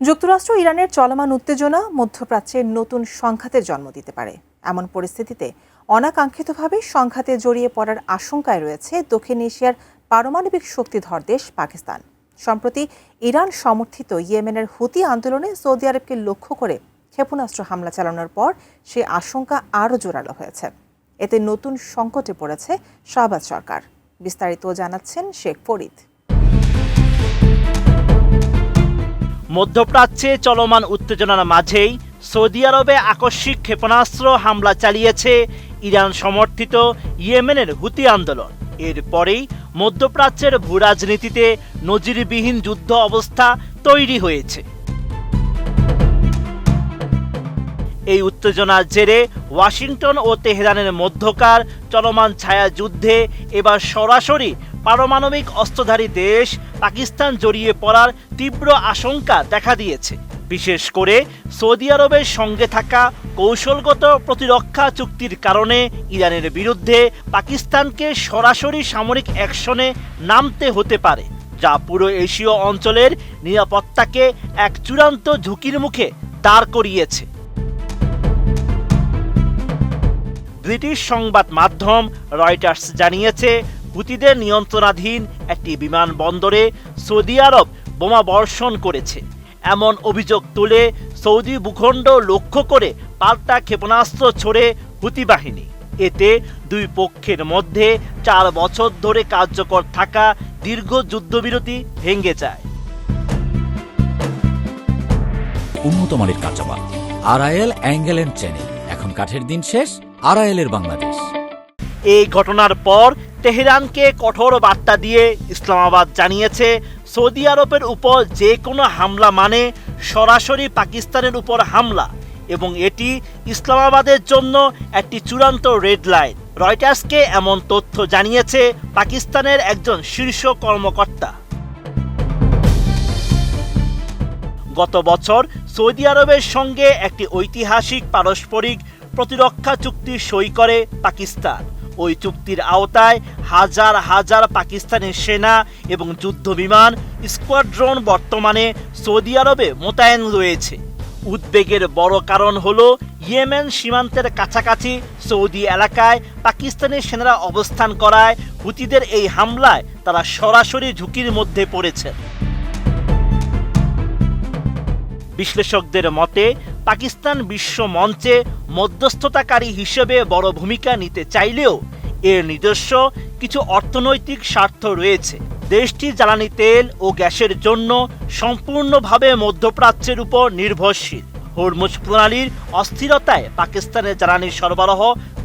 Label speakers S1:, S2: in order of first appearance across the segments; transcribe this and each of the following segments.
S1: যুক্তরাষ্ট্র ইরানের চলমান উত্তেজনা মধ্যপ্রাচ্যে নতুন সংঘাতের জন্ম দিতে পারে। এমন পরিস্থিতিতে অনাকাঙ্ক্ষিতভাবে সংঘাতে জড়িয়ে পড়ার আশঙ্কায় রয়েছে দক্ষিণ এশিয়ার পারমাণবিক শক্তিধর দেশ পাকিস্তান। সম্প্রতি ইরান সমর্থিত ইয়েমেনের হুতি আন্দোলনে সৌদি আরবকে লক্ষ্য করে ক্ষেপণাস্ত্র হামলা চালানোর পর সে আশঙ্কা আরও জোরালো হয়েছে। এতে নতুন সংকটে পড়েছে শাহবাজ সরকার। বিস্তারিত জানাচ্ছেন শেখ ফরিদ।
S2: মধ্যপ্রাচ্যে চলমান উত্তেজনার মাঝেই সৌদি আরবে আকস্মিক ক্ষেপণাস্ত্র হামলা চালিয়েছে ইরান সমর্থিত ইয়েমেনের হুতি আন্দোলন। এরপরেই মধ্যপ্রাচ্যের ভূরাজনীতিতে নজিরবিহীন যুদ্ধ অবস্থা তৈরি হয়েছে। এই উত্তেজনার জেরে ওয়াশিংটন ও তেহরানের মধ্যকার চলমান ছায়া যুদ্ধে এবার সরাসরি পারমাণবিক অস্ত্রধারী দেশ পাকিস্তান জড়িয়ে পড়ার তীব্র আশঙ্কা দেখা দিয়েছে। বিশেষ করে সৌদি আরবের সঙ্গে থাকা কৌশলগত প্রতিরক্ষা চুক্তির কারণে ইরানের বিরুদ্ধে পাকিস্তানকে সরাসরি সামরিক অ্যাকশনে নামতে হতে পারে, যা পুরো এশীয় অঞ্চলের নিরাপত্তাকে এক চূড়ান্ত ঝুঁকির মুখে দাঁড় করিয়েছে। ব্রিটিশ সংবাদ মাধ্যম রয়টার্স জানিয়েছে, হুতিদের নিয়ন্ত্রণাধীন একটি বিমানবন্দরে সৌদি আরব বোমা বর্ষণ করেছে। এমন অভিযোগ তুলে সৌদি ভূখণ্ড লক্ষ্য করে পাল্টা ক্ষেপণাস্ত্র ছোড়ে হুতি বাহিনী। এতে দুই পক্ষের মধ্যে 4 বছর ধরে কার্যকর থাকা দীর্ঘ যুদ্ধবিরতি ভেঙে যায়।
S3: উন্নত মানের কাঁচামাল আরআইএল অ্যাঙ্গেল এন্ড চ্যানেল, এখন কাঠের দিন শেষ, আরআইএল এর বাংলাদেশ।
S2: এই ঘটনার পর তেহরানকে কঠোর বার্তা দিয়ে ইসলামাবাদ জানিয়েছে, সৌদি আরবের উপর যে কোনো হামলা মানে সরাসরি পাকিস্তানের উপর হামলা, এবং এটি ইসলামাবাদের জন্য একটি চূড়ান্ত রেড লাইন। রয়টার্সকে এমন তথ্য জানিয়েছে পাকিস্তানের একজন শীর্ষ কর্মকর্তা। গত বছর সৌদি আরবের সঙ্গে একটি ঐতিহাসিক পারস্পরিক প্রতিরক্ষা চুক্তি সই করে পাকিস্তান। ওই চুক্তির আওতায় হাজার হাজার পাকিস্তানি সেনা এবং যুদ্ধবিমান স্কোয়াড্রন বর্তমানে সৌদি আরবে মোতায়েন রয়েছে। উদ্বেগের বড় কারণ হলো ইয়েমেন সীমান্তের কাছাকাছি সৌদি এলাকায় পাকিস্তানি সেনারা অবস্থান করায় হুতিদের এই হামলায় তারা সরাসরি ঝুঁকির মধ্যে পড়েছে। বিশ্লেষকদের মতে, পাকিস্তান বিশ্ব মঞ্চে মধ্যস্থতাকারী হিসেবে বড় ভূমিকা নিতে চাইলেও এর নিজস্ব কিছু অর্থনৈতিক স্বার্থ রয়েছে। দেশটি জ্বালানি তেল ও গ্যাসের জন্য সম্পূর্ণভাবে মধ্যপ্রাচ্যের উপর নির্ভরশীল। হরমুজ প্রণালীর অস্থিরতায় পাকিস্তানের জ্বালানি সরবরাহ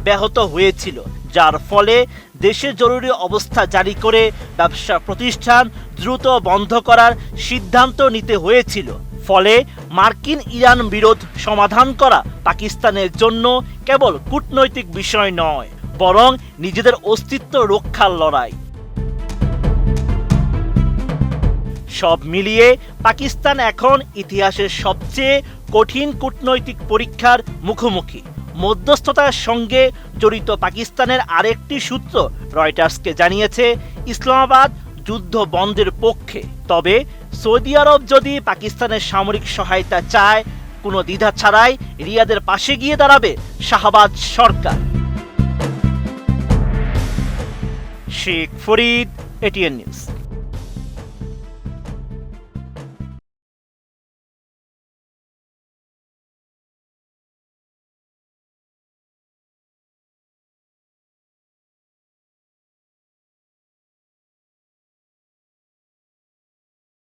S2: ব্যাহত হয়েছিল, যার ফলে দেশে জরুরি অবস্থা জারি করে ব্যবসা প্রতিষ্ঠান দ্রুত বন্ধ করার সিদ্ধান্ত নিতে হয়েছিল। ফলে মার্কিন ইরান বিরোধ সমাধান করা পাকিস্তানের জন্য কেবল কূটনৈতিক বিষয় নয়, বরং নিজেদের অস্তিত্ব রক্ষার লড়াই। সব মিলিয়ে পাকিস্তান এখন ইতিহাসের সবচেয়ে কঠিন কূটনৈতিক পরীক্ষার মুখোমুখি। মধ্যস্থতার সঙ্গে জড়িত পাকিস্তানের আরেকটি সূত্র রয়টার্সকে জানিয়েছে, ইসলামাবাদ যুদ্ধ বন্ধের পক্ষে। তবে সৌদি আরব যদি পাকিস্তানের সামরিক সহায়তা চায়, কোনো দ্বিধা ছাড়াই রিয়াদের পাশে গিয়ে দাঁড়াবে শাহবাজ সরকার। Sheikh Farid, ATN news.